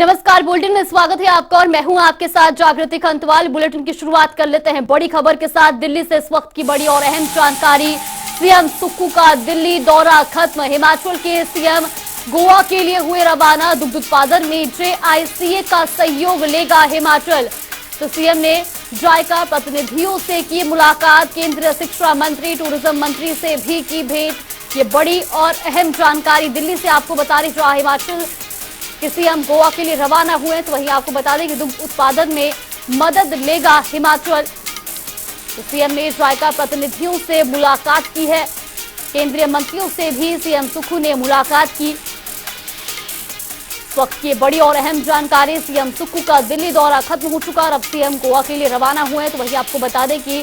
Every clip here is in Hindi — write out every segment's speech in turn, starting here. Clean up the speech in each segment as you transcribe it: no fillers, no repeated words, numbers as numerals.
नमस्कार, बुलेटिन में स्वागत है आपका और मैं हूं आपके साथ जागृति खंतवाल। बुलेटिन की शुरुआत कर लेते हैं बड़ी खबर के साथ। दिल्ली से इस वक्त की बड़ी और अहम जानकारी। सीएम सुक्खू का दिल्ली दौरा खत्म। हिमाचल के सीएम गोवा के लिए हुए रवाना। दुग्ध उत्पादन में JICA का सहयोग लेगा हिमाचल। तो सीएम ने जायका प्रतिनिधियों से की मुलाकात। केंद्रीय शिक्षा मंत्री, टूरिज्म मंत्री से भी की भेंट। ये बड़ी और अहम जानकारी दिल्ली से आपको बता रही। जो हिमाचल कि सीएम गोवा के लिए रवाना हुए, तो वहीं आपको बता दें कि दुग्ध उत्पादन में मदद लेगा हिमाचल। तो सीएम ने जायका प्रतिनिधियों से मुलाकात की है। केंद्रीय मंत्रियों से भी सीएम सुक्खू ने मुलाकात की। इस वक्त की बड़ी और अहम जानकारी। सीएम सुक्खू का दिल्ली दौरा खत्म हो चुका और अब सीएम गोवा के लिए रवाना हुए। तो वहीं आपको बता दें कि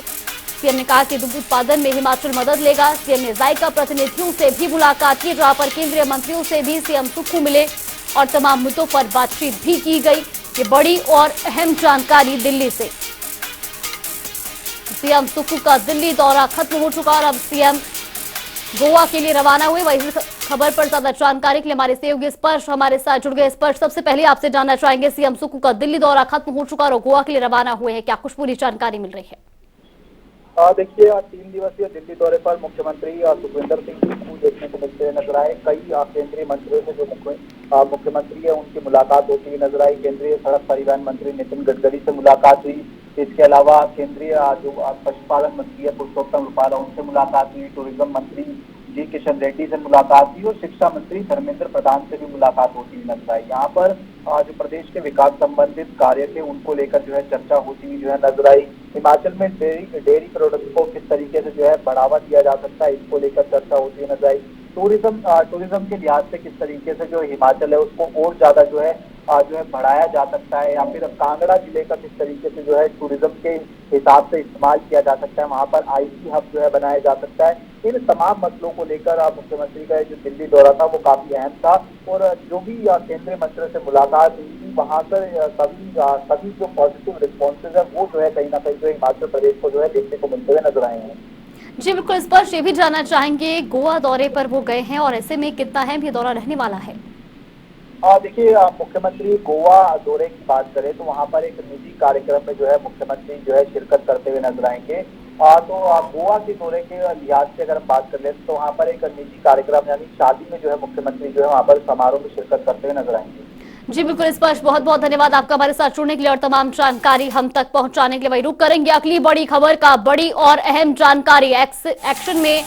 सीएम ने कहा कि दुग्ध उत्पादन में हिमाचल मदद लेगा। सीएम ने जायका प्रतिनिधियों से भी मुलाकात की, जहां पर केंद्रीय मंत्रियों से भी सीएम सुक्खू मिले और तमाम मुद्दों पर बातचीत भी की गई। ये बड़ी और अहम जानकारी दिल्ली से। सीएम सुक्खू का दिल्ली दौरा खत्म हो चुका और अब सीएम गोवा के लिए रवाना हुए। वही खबर पर ज्यादा जानकारी के लिए हमारे सहयोगी स्पर्श हमारे साथ जुड़ गए। स्पर्श, सबसे पहले आपसे जानना चाहेंगे, सीएम सुक्खू का दिल्ली दौरा खत्म हो चुका और गोवा के लिए रवाना हुए हैं, क्या कुछ पूरी जानकारी मिल रही है? देखिए, 3 दिवसीय दिल्ली दौरे पर मुख्यमंत्री सुखविंदर सिंह सुक्खू देखने को मिलते हुए नजर आए। कई केंद्रीय मंत्रियों से जो मुख्यमंत्री है उनकी मुलाकात होती हुई नजर आई। केंद्रीय सड़क परिवहन मंत्री नितिन गडकरी से मुलाकात हुई। इसके अलावा केंद्रीय जो पशुपालन मंत्री है पुरुषोत्तम रूपाला, उनसे मुलाकात हुई। टूरिज्म मंत्री जी किशन रेड्डी से मुलाकात हुई और शिक्षा मंत्री धर्मेंद्र प्रधान से भी मुलाकात होती हुई नजर आई। यहाँ पर जो प्रदेश के विकास संबंधित कार्य थे उनको लेकर जो है चर्चा होती हुई जो है नजर आई। हिमाचल में डेयरी प्रोडक्ट्स को किस तरीके से जो है बढ़ावा दिया जा सकता है, इसको लेकर चर्चा होती हुई नजर आई। टूरिज्म के लिहाज से किस तरीके से जो हिमाचल है उसको और ज्यादा जो है बढ़ाया जा सकता है, या फिर कांगड़ा जिले का किस तरीके से जो है टूरिज्म के हिसाब से इस्तेमाल किया जा सकता है, वहाँ पर IT हब जो है बनाया जा सकता है। इन तमाम मसलों को लेकर मुख्यमंत्री का जो दिल्ली दौरा था वो काफी अहम था। और जो भी केंद्रीय मंत्रियों से मुलाकात हुई थी वहाँ पर सभी जो पॉजिटिव रिस्पॉन्सेज है वो जो है कहीं ना कहीं जो हिमाचल प्रदेश को जो है देखने को मिलते हुए नजर आए हैं। जी बिल्कुल, स्पर्श, ये भी जानना चाहेंगे, गोवा दौरे पर वो गए हैं और ऐसे में कितना अहम ये दौरा रहने वाला है? देखिए, मुख्यमंत्री गोवा दौरे की बात करें तो वहाँ पर एक निजी कार्यक्रम में जो है मुख्यमंत्री जो है शिरकत करते हुए नजर आएंगे। तो गोवा के दौरे के लिहाज से अगर हम बात कर ले तो वहाँ पर एक निजी कार्यक्रम यानी शादी में जो है मुख्यमंत्री जो है वहाँ पर समारोह में शिरकत करते हुए नजर आएंगे। जी बिल्कुल स्पर्श, बहुत बहुत धन्यवाद आपका हमारे साथ जुड़ने के लिए और तमाम जानकारी हम तक पहुंचाने के लिए। वही रुक करेंगे अगली बड़ी खबर का। बड़ी और अहम जानकारी। एक्शन में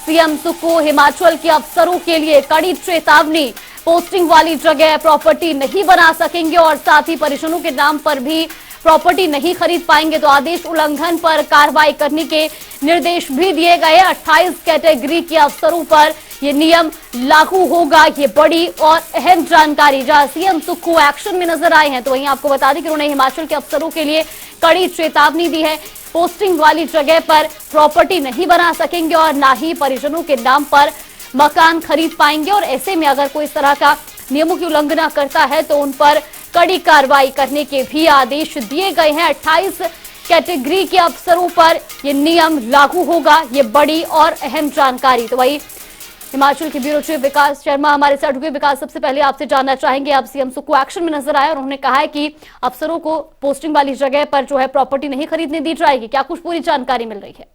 सीएम सुक्खू। हिमाचल के अफसरों के लिए कड़ी चेतावनी। पोस्टिंग वाली जगह प्रॉपर्टी नहीं बना सकेंगे और साथ ही परिजनों के नाम पर भी प्रॉपर्टी नहीं खरीद पाएंगे। तो आदेश उल्लंघन पर कार्रवाई करने के निर्देश भी दिए गए। 28 कैटेगरी के अफसरों पर ये नियम लागू होगा। ये बड़ी और अहम जानकारी। जहां सीएम सुक्खू एक्शन में नजर आए हैं, तो वहीं आपको बता दें कि उन्होंने हिमाचल के अफसरों के लिए कड़ी चेतावनी दी है। पोस्टिंग वाली जगह पर प्रॉपर्टी नहीं बना सकेंगे और ना ही परिजनों के नाम पर मकान खरीद पाएंगे। और ऐसे में अगर कोई इस तरह का नियमों की उल्लंघना करता है तो उन पर कड़ी कार्रवाई करने के भी आदेश दिए गए हैं। 28 कैटेगरी के अफसरों पर यह नियम लागू होगा। ये बड़ी और अहम जानकारी। तो वही हिमाचल के ब्यूरो चीफ विकास शर्मा हमारे साथ जुड़े। विकास, सबसे पहले आपसे जानना चाहेंगे, आप सीएम सुक्खू एक्शन में नजर आए और उन्होंने कहा है कि अफसरों को पोस्टिंग वाली जगह पर जो है प्रॉपर्टी नहीं खरीदने दी जाएगी, क्या कुछ पूरी जानकारी मिल रही है?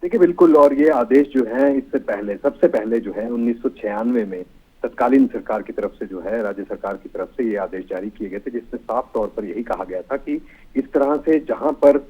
देखिए बिल्कुल, और ये आदेश जो है इससे पहले सबसे पहले जो है 1996 में तत्कालीन सरकार की तरफ से जो है राज्य सरकार की तरफ से ये आदेश जारी किए गए थे, जिसमें साफ तौर पर यही कहा गया था कि इस तरह से जहां पर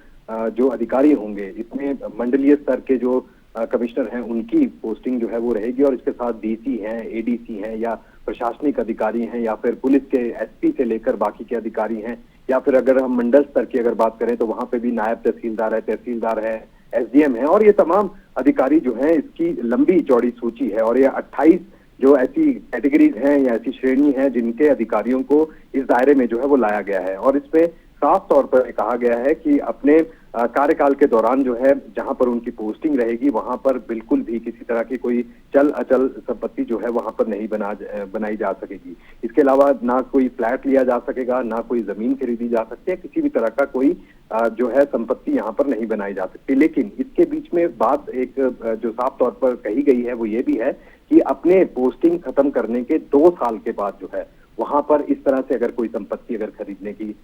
जो अधिकारी होंगे इसमें मंडलीय स्तर के जो कमिश्नर हैं उनकी पोस्टिंग जो है वो रहेगी और इसके साथ DC हैं, ADC हैं या प्रशासनिक अधिकारी हैं या फिर पुलिस के SP से लेकर बाकी के अधिकारी हैं, या फिर अगर हम मंडल स्तर की अगर बात करें तो वहां पे भी नायब तहसीलदार है, तहसीलदार है, SDM है, और ये तमाम अधिकारी जो हैं इसकी लंबी चौड़ी सूची है। और ये 28 जो ऐसी कैटेगरीज हैं या ऐसी श्रेणी है जिनके अधिकारियों को इस दायरे में जो है वो लाया गया है। और इसमें साफ तौर पर कहा गया है कि अपने कार्यकाल के दौरान जो है जहां पर उनकी पोस्टिंग रहेगी वहां पर बिल्कुल भी किसी तरह की कोई चल अचल संपत्ति जो है वहां पर नहीं बनाई जा सकेगी। इसके अलावा ना कोई फ्लैट लिया जा सकेगा, ना कोई जमीन खरीदी जा सकती है, किसी भी तरह का कोई जो है संपत्ति यहाँ पर नहीं बनाई जा सकती। लेकिन इसके बीच में बात एक जो साफ तौर पर कही गई है वो ये भी है कि अपने पोस्टिंग खत्म करने के 2 साल के बाद जो है वहां पर इस तरह से अगर कोई संपत्ति अगर खरीदने की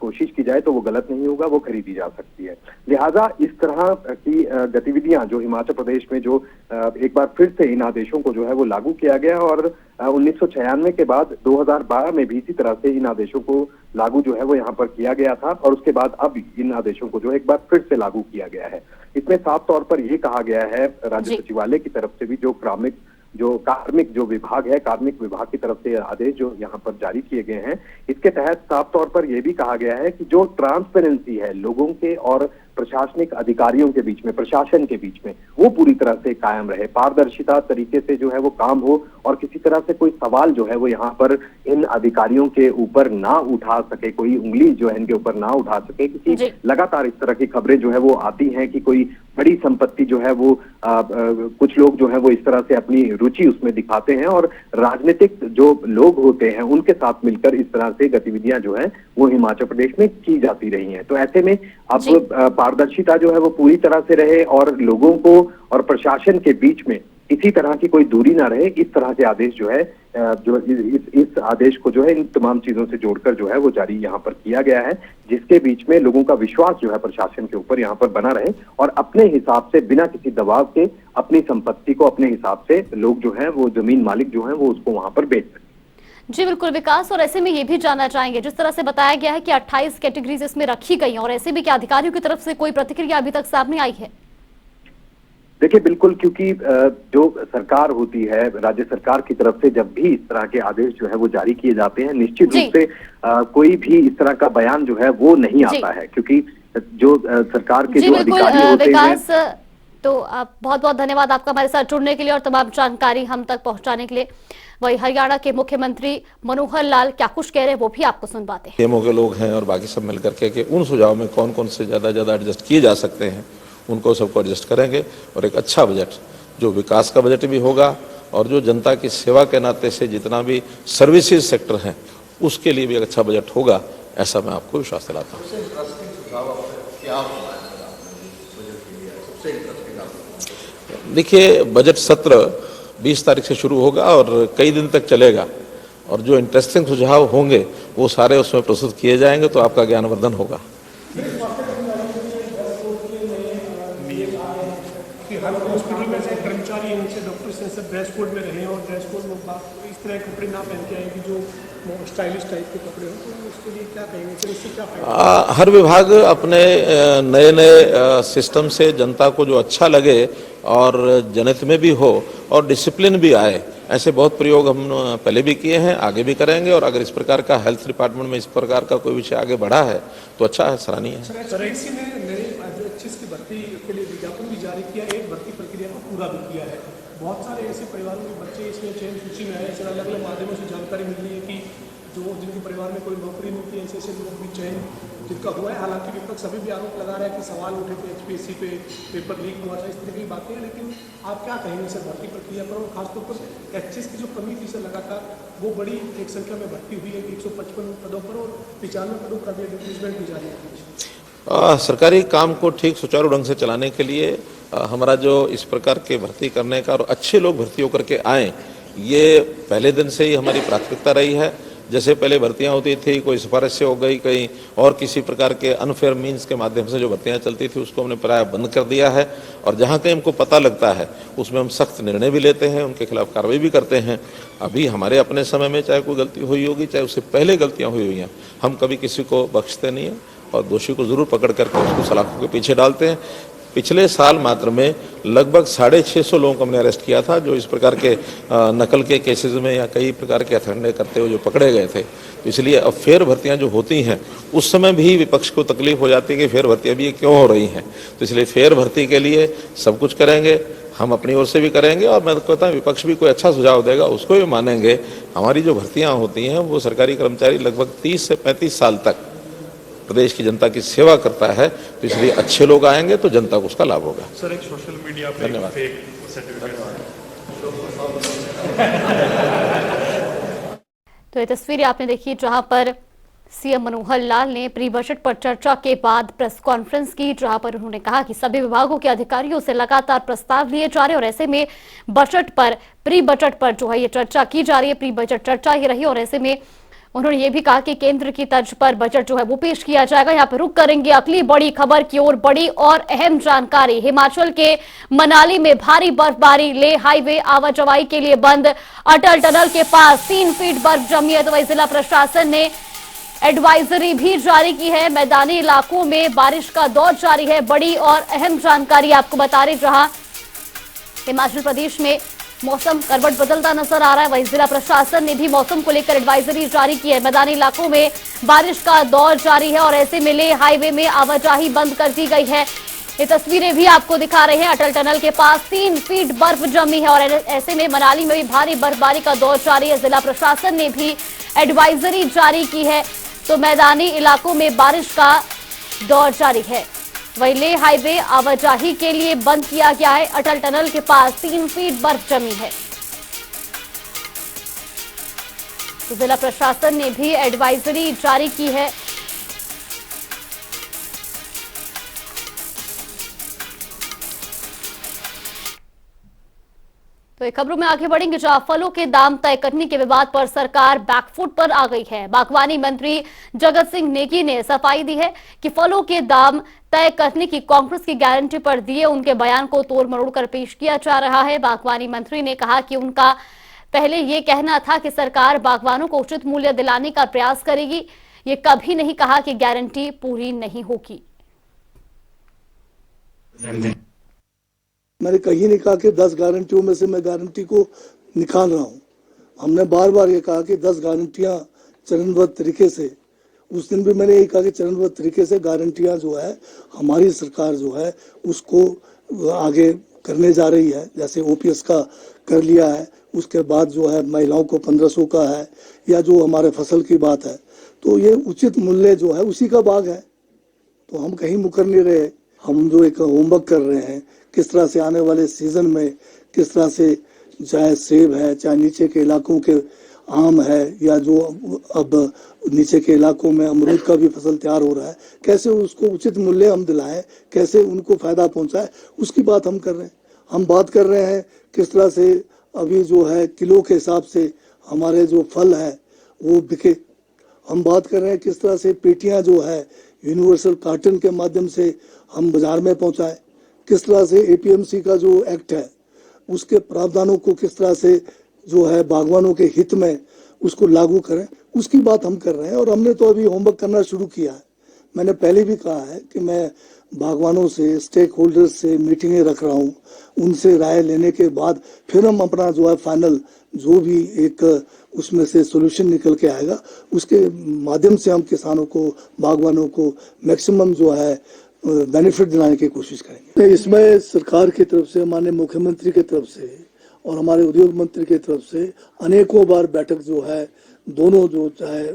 कोशिश की जाए तो वो गलत नहीं होगा, वो खरीदी जा सकती है। लिहाजा इस तरह की गतिविधियां जो हिमाचल प्रदेश में जो एक बार फिर से इन आदेशों को जो है वो लागू किया गया और 1996 के बाद 2012 में भी इसी तरह से इन आदेशों को लागू जो है वो यहाँ पर किया गया था और उसके बाद अब इन आदेशों को जो है एक बार फिर से लागू किया गया है। इसमें साफ तौर पर यह कहा गया है राज्य सचिवालय की तरफ से भी, जो कार्मिक जो विभाग है, कार्मिक विभाग की तरफ से आदेश जो यहाँ पर जारी किए गए हैं, इसके तहत साफ तौर पर यह भी कहा गया है कि जो ट्रांसपेरेंसी है लोगों के और प्रशासनिक अधिकारियों के बीच में, प्रशासन के बीच में, वो पूरी तरह से कायम रहे, पारदर्शिता तरीके से जो है वो काम हो और किसी तरह से कोई सवाल जो है वो यहाँ पर इन अधिकारियों के ऊपर ना उठा सके, कोई उंगली जो है इनके ऊपर ना उठा सके, क्योंकि लगातार इस तरह की खबरें जो है वो आती हैं कि कोई बड़ी संपत्ति जो है वो कुछ लोग जो है वो इस तरह से अपनी रुचि उसमें दिखाते हैं और राजनीतिक जो लोग होते हैं उनके साथ मिलकर इस तरह से गतिविधियां जो है वो हिमाचल प्रदेश में की जाती रही हैं। तो ऐसे में अब पारदर्शिता जो है वो पूरी तरह से रहे और लोगों को और प्रशासन के बीच में इसी तरह की कोई दूरी ना रहे, इस तरह के आदेश जो है जो इस आदेश को जो है इन तमाम चीजों से जोड़कर जो है वो जारी यहाँ पर किया गया है, जिसके बीच में लोगों का विश्वास जो है प्रशासन के ऊपर यहाँ पर बना रहे और अपने हिसाब से बिना किसी दबाव के अपनी संपत्ति को अपने हिसाब से लोग जो है वो जमीन मालिक जो है वो उसको वहां पर बेच सके। जी बिल्कुल विकास, और ऐसे में ये भी जानना चाहेंगे, जिस तरह से बताया गया है कि 28 कैटेगरीज इसमें रखी गई और ऐसे भी क्या अधिकारियों की तरफ से कोई प्रतिक्रिया अभी तक सामने आई है? देखिए बिल्कुल, क्योंकि जो सरकार होती है, राज्य सरकार की तरफ से जब भी इस तरह के आदेश जो है वो जारी किए जाते हैं, निश्चित रूप से कोई भी इस तरह का बयान जो है वो नहीं आता है, क्योंकि जो सरकार के जो अधिकारी होते हैं। तो आप बहुत बहुत धन्यवाद आपका हमारे साथ जुड़ने के लिए और तमाम जानकारी हम तक पहुंचाने के लिए। वही हरियाणा के मुख्यमंत्री मनोहर लाल क्या कुछ कह रहे हैं वो भी आपको सुनवाते हैं। सीएमओ के लोग हैं और बाकी सब मिलकर के उन सुझाव में कौन कौन से ज्यादा एडजस्ट किए जा सकते हैं उनको सबको एडजस्ट करेंगे और एक अच्छा बजट जो विकास का बजट भी होगा और जो जनता की सेवा के नाते से जितना भी सर्विसेज सेक्टर है उसके लिए भी एक अच्छा बजट होगा, ऐसा मैं आपको विश्वास दिलाता हूँ। देखिए बजट सत्र 20 तारीख से शुरू होगा और कई दिन तक चलेगा और जो इंटरेस्टिंग सुझाव होंगे वो सारे उसमें प्रस्तुत किए जाएंगे, तो आपका ज्ञानवर्धन होगा। हर हॉस्पिटल में से कर्मचारी उनसे डॉक्टर से सब ड्रेस कोड में रहे और ड्रेस कोड में इस तरह के कपड़े ना पहन के आए कि जो स्टाइलिश टाइप के कपड़े हो, तो उसके लिए क्या कहेंगे, फिर इससे क्या फायदा? हर विभाग अपने नए सिस्टम से जनता को जो अच्छा लगे और जनहित में भी हो और डिसिप्लिन भी आए, ऐसे बहुत प्रयोग हम पहले भी किए हैं, आगे भी करेंगे। और अगर इस प्रकार का हेल्थ डिपार्टमेंट में इस प्रकार का कोई विषय आगे बढ़ा है तो अच्छा है, सराहनीय है। एसपीएससी ने नए की भर्ती के लिए विज्ञापन भी जारी किया, एक भर्ती प्रक्रिया को पूरा भी किया है। बहुत सारे ऐसे परिवारों के बच्चे इसमें चयन सूची में आए, ऐसे अलग अलग माध्यमों से जानकारी मिल रही है कि जो जिनके परिवार में कोई नौकरी नहीं थी, ऐसे लोग भी चयन जिनका हुआ है। हालांकि विपक्ष अभी भी आरोप लगा रहा है कि सवाल उठे थे एचपीएससी पे, पेपर लीक हुआ था, इस तरह की बातें हैं। लेकिन आप क्या कहेंगे सर भर्ती प्रक्रिया पर, और खासतौर पर एचएस की जो कमी थी सर लगातार, वो बड़ी एक संख्या में भर्ती हुई है 155 पदों पर और 95 पदों पर अभी रिप्लेसमेंट भी जारी है। सरकारी काम को ठीक सुचारू ढंग से चलाने के लिए हमारा जो इस प्रकार के भर्ती करने का और अच्छे लोग भर्ती होकर के आए, ये पहले दिन से ही हमारी प्राथमिकता रही है। जैसे पहले भर्तियां होती थी, कोई सिफारिश से हो गई, कहीं और किसी प्रकार के अनफेयर मीन्स के माध्यम से जो भर्तियां चलती थी उसको हमने प्राय बंद कर दिया है। और जहां कहीं हमको पता लगता है उसमें हम सख्त निर्णय भी लेते हैं, उनके खिलाफ कार्रवाई भी करते हैं। अभी हमारे अपने समय में चाहे कोई गलती हुई होगी, चाहे उससे पहले गलतियां हुई हैं, हम कभी किसी को बख्शते नहीं हैं और दोषी को जरूर पकड़ करके उसको सलाखों के पीछे डालते हैं। पिछले साल मात्र में लगभग 650 लोगों को हमने अरेस्ट किया था, जो इस प्रकार के नकल के केसेस में या कई प्रकार के हथकंडे करते हुए जो पकड़े गए थे। तो इसलिए अब फेयर भर्तियां जो होती हैं उस समय भी विपक्ष को तकलीफ हो जाती है कि फेयर भर्तियां भी क्यों हो रही हैं। तो इसलिए फेयर भर्ती के लिए सब कुछ करेंगे, हम अपनी ओर से भी करेंगे और मैं कहता हूँ विपक्ष भी कोई अच्छा सुझाव देगा उसको भी मानेंगे। हमारी जो भर्तियां होती हैं वो सरकारी कर्मचारी लगभग 30 से 35 साल तक प्रदेश की जनता की सेवा करता है, तो इसलिए अच्छे लोग आएंगे तो जनता को उसका लाभ होगा। सर एक सोशल मीडिया पे धन्यवाद। तो ये तस्वीरें आपने देखी जहां पर सीएम मनोहर लाल ने प्री बजट पर चर्चा के बाद प्रेस कॉन्फ्रेंस की, जहां पर उन्होंने कहा कि सभी विभागों के अधिकारियों से लगातार प्रस्ताव लिए जा रहे हैं और ऐसे में बजट पर, प्री बजट पर जो है ये चर्चा की जा रही है, प्री बजट चर्चा ही रही और ऐसे में उन्होंने ये भी कहा कि केंद्र की तर्ज पर बजट जो है वो पेश किया जाएगा। यहाँ पर रुक करेंगे अगली बड़ी खबर की ओर। बड़ी और अहम जानकारी, हिमाचल के मनाली में भारी बर्फबारी, ले हाईवे आवाजाही के लिए बंद, अटल टनल के पास 3 फीट बर्फ जमी है। तो वही जिला प्रशासन ने एडवाइजरी भी जारी की है। मैदानी इलाकों में बारिश का दौर जारी है। बड़ी और अहम जानकारी आपको बता रहे, जहां हिमाचल प्रदेश में मौसम करवट बदलता नजर आ रहा है, वहीं जिला प्रशासन ने भी मौसम को लेकर एडवाइजरी जारी की है। मैदानी इलाकों में बारिश का दौर जारी है और ऐसे में ले हाईवे में आवाजाही बंद कर दी गई है। ये तस्वीरें भी आपको दिखा रहे हैं। अटल टनल के पास 3 फीट बर्फ जमी है और ऐसे में मनाली में भी भारी बर्फबारी का दौर जारी है। जिला प्रशासन ने भी एडवाइजरी जारी की है, तो मैदानी इलाकों में बारिश का दौर जारी है। वही ले हाईवे आवाजाही के लिए बंद किया गया है। अटल टनल के पास 3 फीट बर्फ जमी है। तो जिला प्रशासन ने भी एडवाइजरी जारी की है। तो एक खबरों में आगे बढ़ेंगे, जहां फलों के दाम तय करने के विवाद पर सरकार बैकफुट पर आ गई है। बागवानी मंत्री जगत सिंह नेगी ने सफाई दी है कि फलों के दाम तय करने की कांग्रेस की गारंटी पर दिए उनके बयान को तोड़ मरोड़ कर पेश किया जा रहा है। बागवानी मंत्री ने कहा कि उनका पहले ये कहना था कि सरकार बागवानों को उचित मूल्य दिलाने का प्रयास करेगी। ये कभी नहीं कहा कि गारंटी पूरी नहीं होगी। मैंने कहीं नहीं कहा कि 10 गारंटियों में से मैं गारंटी को निकाल रहा हूँ। हमने बार बार ये कहा कि 10 गारंटियां चरणबद्ध तरीके से, उस दिन भी मैंने ये कहा कि चरणबद्ध तरीके से गारंटियां जो है हमारी सरकार जो है उसको आगे करने जा रही है। जैसे ओपीएस का कर लिया है, उसके बाद जो है महिलाओं को 1500 का है, या जो हमारे फसल की बात है, तो ये उचित मूल्य जो है उसी का भाग है। तो हम कहीं मुकर नहीं रहे। हम जो एक होमवर्क कर रहे हैं, किस तरह से आने वाले सीजन में किस तरह से, चाहे सेब है, चाहे नीचे के इलाकों के आम है, या जो अब नीचे के इलाकों में अमरूद का भी फसल तैयार हो रहा है, कैसे उसको उचित मूल्य हम दिलाएं, कैसे उनको फायदा पहुंचाए, उसकी बात हम कर रहे हैं। हम बात कर रहे हैं किस तरह से अभी जो है किलो के हिसाब से हमारे जो फल है वो बिके। हम बात कर रहे हैं किस तरह से पेटियां जो है यूनिवर्सल कार्टन के माध्यम से हम बाजार में पहुंचाएं। किस तरह से एपीएमसी का जो एक्ट है उसके प्रावधानों को किस तरह से जो है बागवानों के हित में उसको लागू करें, उसकी बात हम कर रहे हैं। और हमने तो अभी होमवर्क करना शुरू किया है। मैंने पहले भी कहा है कि मैं बागवानों से, स्टेक होल्डर्स से मीटिंगें रख रहा हूँ। उनसे राय लेने के बाद फिर हम अपना जो है फाइनल जो भी एक उसमें से सोल्यूशन निकल के आएगा, उसके माध्यम से हम किसानों को, बागवानों को मैक्सिमम जो है बेनिफिट दिलाने की कोशिश करेंगे। इसमें सरकार की तरफ से, माननीय मुख्यमंत्री की तरफ से और हमारे उद्योग मंत्री की तरफ से अनेकों बार बैठक जो है, दोनों जो चाहे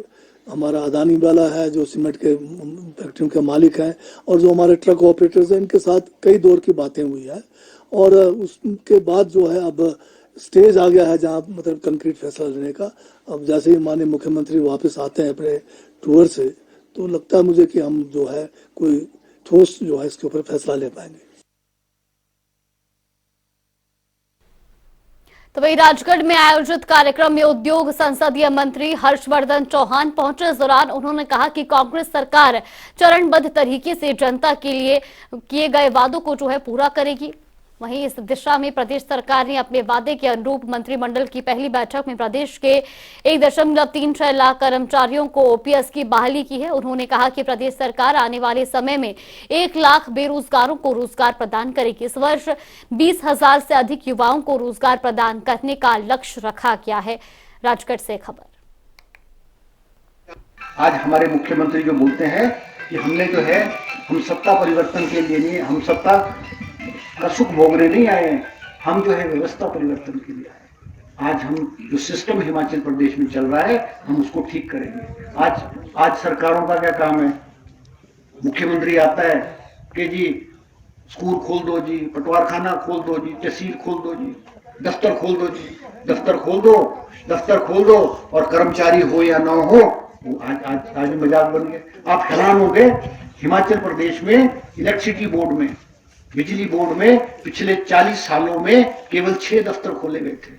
हमारा अदानी वाला है जो सीमेंट के फैक्ट्रियों के मालिक हैं, और जो हमारे ट्रक ऑपरेटर्स हैं, इनके साथ कई दौर की बातें हुई है। और उसके बाद जो है अब स्टेज आ गया है जहां मतलब कंक्रीट फैसला लेने का। अब जैसे ही माननीय मुख्यमंत्री वापस आते हैं अपने टूर से, तो लगता है मुझे कि हम जो है कोई ठोस जो है इसके ऊपर फैसला ले पाएंगे। तो वही राजगढ़ में आयोजित कार्यक्रम में उद्योग संसदीय मंत्री हर्षवर्धन चौहान पहुंचे। इस दौरान उन्होंने कहा कि कांग्रेस सरकार चरणबद्ध तरीके से जनता के लिए किए गए वादों को जो है पूरा करेगी। वहीं इस दिशा में प्रदेश सरकार ने अपने वादे के अनुरूप मंत्रिमंडल की पहली बैठक में प्रदेश के 1.36 लाख कर्मचारियों को ओपीएस की बहाली की है। उन्होंने कहा कि प्रदेश सरकार आने वाले समय में 1 लाख बेरोजगारों को रोजगार प्रदान करेगी। इस वर्ष 20,000 से अधिक युवाओं को रोजगार प्रदान करने का लक्ष्य रखा गया है। राजगढ़ से खबर। आज हमारे मुख्यमंत्री जो बोलते हैं कि हमने जो है, हम सत्ता परिवर्तन के लिए नहीं, हम सत्ता का सुख भोगने नहीं आए हैं, हम जो है व्यवस्था परिवर्तन के लिए आए। आज हम जो सिस्टम हिमाचल प्रदेश में चल रहा है हम उसको ठीक करेंगे। आज सरकारों का क्या काम है, मुख्यमंत्री आता है कि जी स्कूल खोल दो जी, पटवारखाना खोल दो जी, तहसील खोल दो जी, दफ्तर खोल दो जी, दफ्तर खोल दो और कर्मचारी हो या ना हो, वो आज मजाक बन गए। आप हैरान हो गए, हिमाचल प्रदेश में इलेक्ट्रिसिटी बोर्ड में, बिजली बोर्ड में पिछले 40 सालों में केवल 6 दफ्तर खोले गए थे।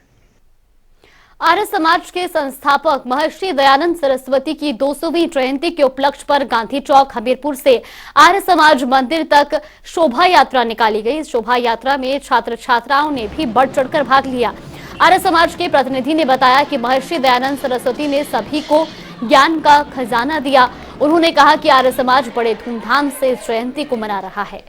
आर्य समाज के संस्थापक महर्षि दयानंद सरस्वती की 200वीं जयंती के उपलक्ष्य पर गांधी चौक हमीरपुर से आर्य समाज मंदिर तक शोभा यात्रा निकाली गई। इस शोभा यात्रा में छात्र छात्राओं ने भी बढ़ चढ़कर भाग लिया। आर्य समाज के प्रतिनिधि ने बताया कि महर्षि दयानंद सरस्वती ने सभी को ज्ञान का खजाना दिया। उन्होंने कहा कि आर्य समाज बड़े धूमधाम से इस जयंती को मना रहा है।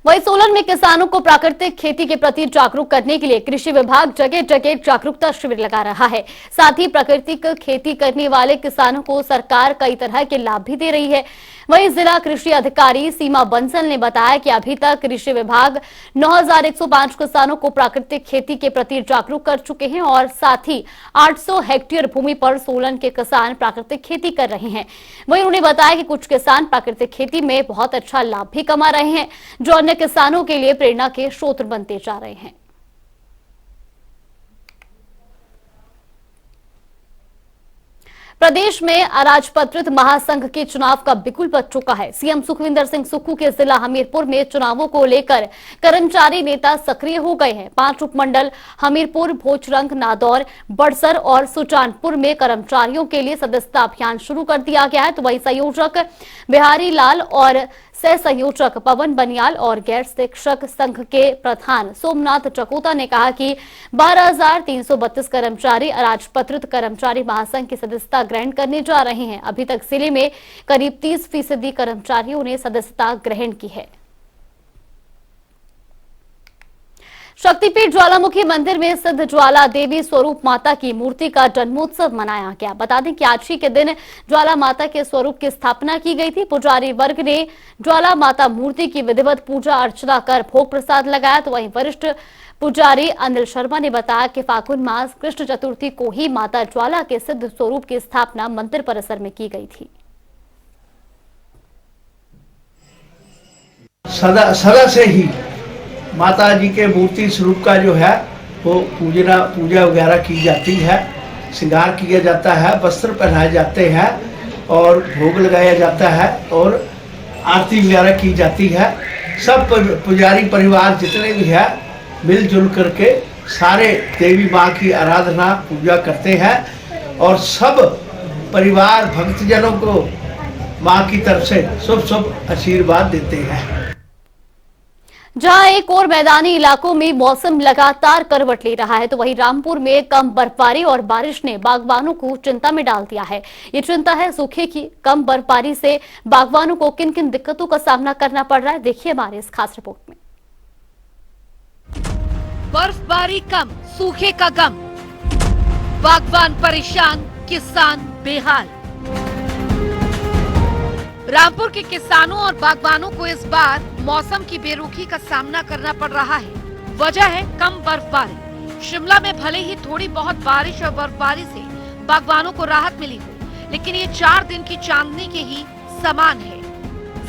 वहीं सोलन में किसानों को प्राकृतिक खेती के प्रति जागरूक करने के लिए कृषि विभाग जगह जगह जागरूकता शिविर लगा रहा है। साथ ही प्राकृतिक खेती करने वाले किसानों को सरकार कई तरह के लाभ भी दे रही है। वहीं जिला कृषि अधिकारी सीमा बंसल ने बताया कि अभी तक कृषि विभाग 9105 किसानों को प्राकृतिक खेती के प्रति जागरूक कर चुके हैं और साथ ही 800 हेक्टेयर भूमि पर सोलन के किसान प्राकृतिक खेती कर रहे हैं। वहीं उन्होंने बताया कि कुछ किसान प्राकृतिक खेती में बहुत अच्छा लाभ भी कमा रहे हैं, जो अन्य किसानों के लिए प्रेरणा के स्रोत बनते जा रहे हैं। प्रदेश में अराजपत्रित महासंघ के चुनाव का बिगुल बज चुका है। सीएम सुखविंदर सिंह सुक्खू के जिला हमीरपुर में चुनावों को लेकर कर्मचारी नेता सक्रिय हो गए हैं। 5 उपमंडल हमीरपुर, भोजरंग, नादौर, बड़सर और सुजानपुर में कर्मचारियों के लिए सदस्यता अभियान शुरू कर दिया गया है। तो वही संयोजक बिहारी लाल और सह संयोजक पवन बनियाल और गैर शिक्षक संघ के प्रधान सोमनाथ चकोता ने कहा कि 12,332 कर्मचारी अराजपत्रित कर्मचारी महासंघ की सदस्यता ग्रहण करने जा रहे हैं। अभी तक जिले में करीब 30% कर्मचारियों ने सदस्यता ग्रहण की है। शक्तिपीठ ज्वालामुखी मंदिर में सिद्ध ज्वाला देवी स्वरूप माता की मूर्ति का जन्मोत्सव मनाया गया। बता दें कि आज ही के दिन ज्वाला माता के स्वरूप की स्थापना की गई थी। पुजारी वर्ग ने ज्वाला माता मूर्ति की विधिवत पूजा अर्चना कर भोग प्रसाद लगाया। तो वहीं वरिष्ठ पुजारी अनिल शर्मा ने बताया कि फागुन मास कृष्ण चतुर्थी को ही माता ज्वाला के सिद्ध स्वरूप की स्थापना मंदिर परिसर में की गई थी। सदा से ही माता जी के मूर्ति स्वरूप का जो है वो पूजा वगैरह की जाती है, श्रृंगार किया जाता है, वस्त्र पहनाए जाते हैं और भोग लगाया जाता है और आरती वगैरह की जाती है। सब पुजारी परिवार जितने भी है मिलजुल करके सारे देवी माँ की आराधना पूजा करते हैं और सब परिवार भक्तजनों को माँ की तरफ से शुभ आशीर्वाद देते हैं। जहां एक और मैदानी इलाकों में मौसम लगातार करवट ले रहा है, तो वहीं रामपुर में कम बर्फबारी और बारिश ने बागवानों को चिंता में डाल दिया है। ये चिंता है सूखे की। कम बर्फबारी से बागवानों को किन किन दिक्कतों का सामना करना पड़ रहा है, देखिए हमारे इस खास रिपोर्ट में। बर्फबारी कम, सूखे का गम, बागवान परेशान, किसान बेहाल। रामपुर के किसानों और बागवानों को इस बार मौसम की बेरुखी का सामना करना पड़ रहा है। वजह है कम बर्फबारी। शिमला में भले ही थोड़ी बहुत बारिश और बर्फबारी से बागवानों को राहत मिली हो, लेकिन ये 4 दिन की चांदनी के ही समान है।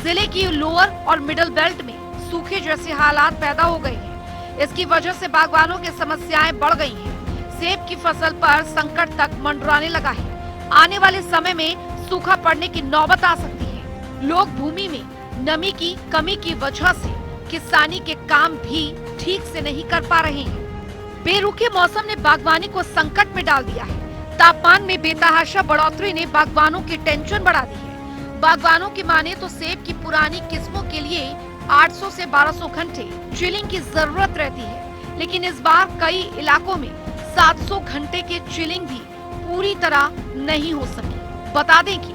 जिले की लोअर और मिडिल बेल्ट में सूखे जैसे हालात पैदा हो गए हैं। इसकी वजह से बागवानों की समस्याएं बढ़ गई हैं। सेब की फसल पर संकट तक मंडराने लगा है। आने वाले समय में सूखा पड़ने की नौबत आ सकती है। लोग भूमि में नमी की कमी की वजह से किसानी के काम भी ठीक से नहीं कर पा रहे हैं। बेरुखे मौसम ने बागवानी को संकट में डाल दिया है। तापमान में बेतहाशा बढ़ोतरी ने बागवानों की टेंशन बढ़ा दी है। बागवानों की माने तो सेब की पुरानी किस्मों के लिए 800 से 1200 घंटे चिलिंग की जरूरत रहती है, लेकिन इस बार कई इलाकों में 700 घंटे के चिलिंग भी पूरी तरह नहीं हो सकी। बता दें कि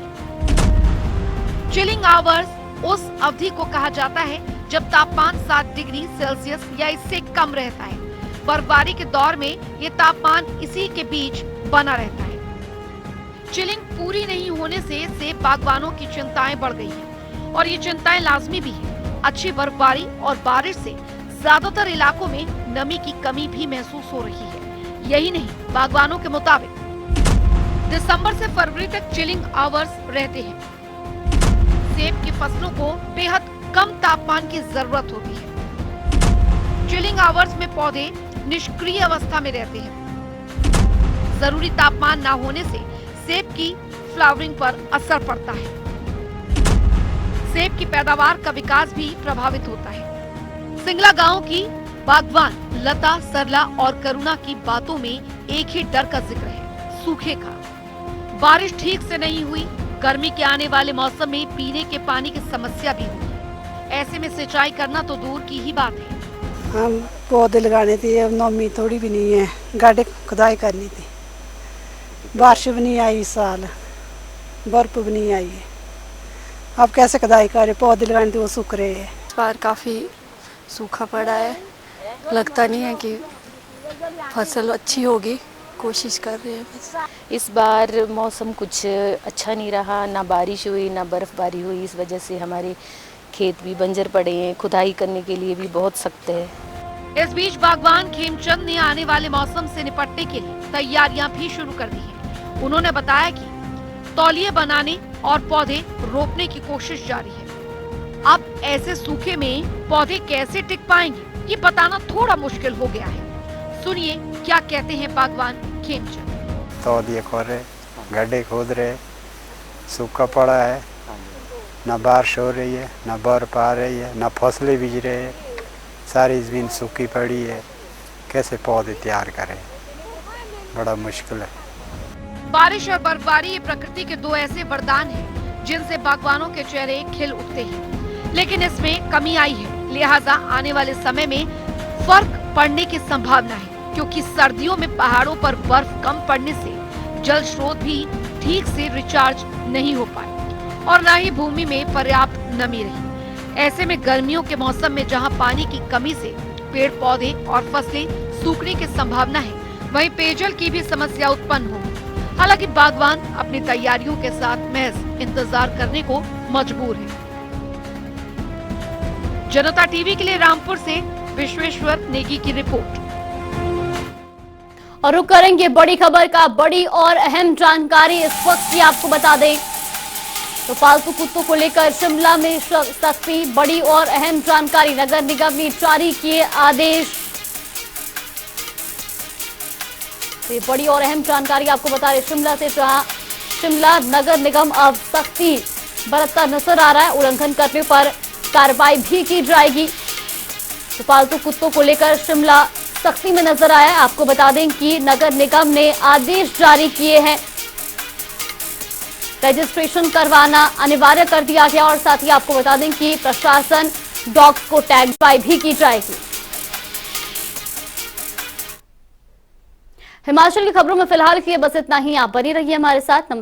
चिलिंग आवर्स उस अवधि को कहा जाता है जब तापमान 7 डिग्री सेल्सियस या इससे कम रहता है। बर्फबारी के दौर में ये तापमान इसी के बीच बना रहता है। चिलिंग पूरी नहीं होने से सेब बागवानों की चिंताएं बढ़ गई हैं और ये चिंताएं लाजमी भी है। अच्छी बर्फबारी और बारिश से ज्यादातर इलाकों में नमी की कमी भी महसूस हो रही है। यही नहीं, बागवानों के मुताबिक दिसंबर से फरवरी तक चिलिंग आवर्स रहते हैं। सेब की फसलों को बेहद कम तापमान की जरूरत होती है। चिलिंग आवर्स में पौधे निष्क्रिय अवस्था में रहते हैं। जरूरी तापमान न होने से सेब की फ्लावरिंग पर असर पड़ता है। सेब की पैदावार का विकास भी प्रभावित होता है। सिंगला गांव की बागवान लता, सरला और करुणा की बातों में एक ही डर का जिक्र है, सूखे का। बारिश ठीक से नहीं हुई, गर्मी के आने वाले मौसम में पीने के पानी की समस्या भी हुई। ऐसे में सिंचाई करना तो दूर की ही बात है। हम पौधे लगाने थे, अब नमी थोड़ी भी नहीं है, गाढ़े खुदाई करनी थी। बारिश भी नहीं आई इस साल, बर्फ भी नहीं आई है। अब कैसे खुदाई करें, पौधे लगाने थे वो सूख रहे हैं। इस बार काफ़ी सूखा पड़ा है, लगता नहीं है कि फसल अच्छी होगी, कोशिश कर रहे हैं बस। इस बार मौसम कुछ अच्छा नहीं रहा, ना बारिश हुई ना बर्फबारी हुई। इस वजह से हमारे खेत भी बंजर पड़े हैं, खुदाई करने के लिए भी बहुत सख्त है। इस बीच बागवान खेमचंद ने आने वाले मौसम से निपटने के लिए तैयारियां भी शुरू कर दी हैं। उन्होंने बताया कि तौलिए बनाने और पौधे रोपने की कोशिश जारी है। अब ऐसे सूखे में पौधे कैसे टिक पाएंगे, ये बताना थोड़ा मुश्किल हो गया है। सुनिए क्या कहते हैं बागवान खेमचंद। तौलिए खोद रहे, गड्ढे खोद रहे, सूखा पड़ा है, न बारिश हो रही है, न बर्फ आ रही है, न फसलें बीज रहे हैं, सारी जमीन सूखी पड़ी है। कैसे पौधे तैयार करें, बड़ा मुश्किल है। बारिश और बर्फबारी ये प्रकृति के दो ऐसे वरदान हैं जिनसे बागवानों के चेहरे खिल उठते हैं, लेकिन इसमें कमी आई है। लिहाजा आने वाले समय में फर्क पड़ने की संभावना है, क्योंकि सर्दियों में पहाड़ों पर बर्फ कम पड़ने से जल स्रोत भी ठीक से रिचार्ज नहीं हो पाए और न ही भूमि में पर्याप्त नमी रही। ऐसे में गर्मियों के मौसम में जहां पानी की कमी से पेड़ पौधे और फसलें सूखने की संभावना है, वहीं पेयजल की भी समस्या उत्पन्न होगी। हालांकि बागवान अपनी तैयारियों के साथ महज इंतजार करने को मजबूर है। जनता टीवी के लिए रामपुर से विश्वेश्वर नेगी की रिपोर्ट। और रुक करेंगे बड़ी खबर का। बड़ी और अहम जानकारी इस वक्त की आपको बता दें तो पालतू कुत्तों को लेकर शिमला में सख्ती। बड़ी और अहम जानकारी, नगर निगम ने जारी किए आदेश। ये बड़ी और अहम जानकारी आपको बता रहे शिमला से, जहां शिमला नगर निगम अब सख्ती बरतता नजर आ रहा है। उल्लंघन करने पर कार्रवाई भी की जाएगी। तो पालतू कुत्तों को लेकर शिमला सख्ती में नजर आया। आपको बता दें कि नगर निगम ने आदेश जारी किए हैं, रजिस्ट्रेशन करवाना अनिवार्य कर दिया गया और साथ ही आपको बता दें कि प्रशासन डॉग्स को टैग भी की जाएगी। हिमाचल की खबरों में फिलहाल के लिए बस इतना ही। आप बनी रहिए हमारे साथ। नमस्कार।